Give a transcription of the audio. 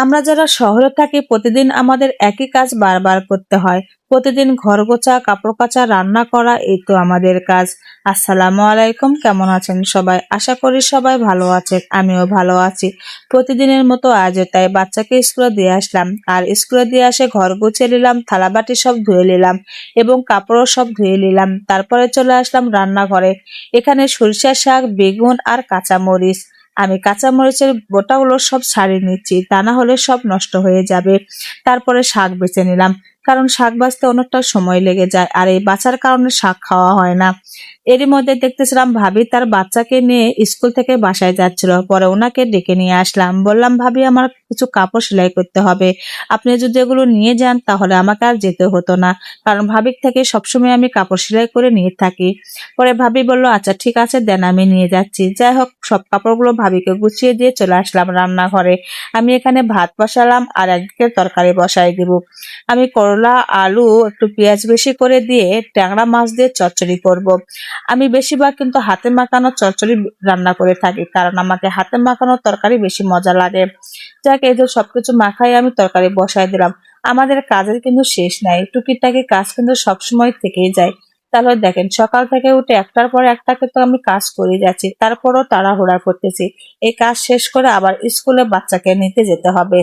আমরা যারা শহরে থাকি প্রতিদিন আমাদের একই কাজ বারবার করতে হয়। প্রতিদিন ঘর গোছা, কাপড় কাচা, রান্না করা এই তো আমাদের কাজ। আসসালামু আলাইকুম, কেমন আছেন সবাই? আশা করি সবাই ভালো আছেন, আমিও ভালো আছি। প্রতিদিনের মতো আজও তাই বাচ্চাকে স্কুলে দিয়ে আসলাম, আর স্কুলে দিয়ে এসে ঘর গুছিয়ে নিলাম, থালাবাটি সব ধুয়ে নিলাম এবং কাপড়ও সব ধুয়ে নিলাম। তারপরে চলে আসলাম রান্নাঘরে। এখানে সরিষার শাক, বেগুন আর কাঁচামরিচ। আমি কাঁচামরিচের বোটাগুলো সব ছাড়িয়ে নিচ্ছি, তা না হলে সব নষ্ট হয়ে যাবে। তারপরে শাক বেছে নিলাম, কারণ শাক বাছতে অনেকটা সময় লেগে যায়, আর এই বাছার কারণে শাক খাওয়া হয় না। এরই মধ্যে দেখতেছিলাম ভাবি তার বাচ্চাকে নিয়ে স্কুল থেকে বাসায় যাচ্ছিল। পরে ওনাকে ডেকে নিয়ে আসলাম, বললাম ভাবি আমার কিছু কাপড় সেলাই করতে হবে, আপনি যদি এগুলো নিয়ে যান তাহলে আমাকে আর যেতে হতো না, কারণ ভাবির থেকে সবসময় আমি কাপড় সেলাই করে নিয়ে থাকি। পরে ভাবি বলল আচ্ছা ঠিক আছে দেন, আমি নিয়ে যাচ্ছি। যাই হোক, সব কাপড়গুলো ভাবিকে গুছিয়ে দিয়ে চলে আসলাম রান্নাঘরে। আমি এখানে ভাত বসালাম আর একদিকে তরকারি বসাই দিব। আমি করলা, আলু, একটু পেঁয়াজ বেশি করে দিয়ে ট্যাংরা মাছ দিয়ে চচ্চড়ি করব। আমি বেশিরভাগ কিন্তু হাতে মাখানো চচ্চড়ি রান্না করে থাকি, কারণ আমাকে হাতে মাখানো তরকারি বেশি মজা লাগে। যাক, এই যে সবকিছু মাখাই আমি তরকারি বসাই দিলাম। আমাদের কাজের কিন্তু শেষ নাই, টুকিটাকি কাজ কিন্তু সবসময় থেকেই যায়। তাহলে দেখেন, সকাল থেকে উঠে একটার পর একটা কিন্তু আমি কাজ করে যাচ্ছি, তারপরও তাড়াহুড়া করতেছি। এই কাজ শেষ করে আবার স্কুলে বাচ্চাকে নিতে যেতে হবে।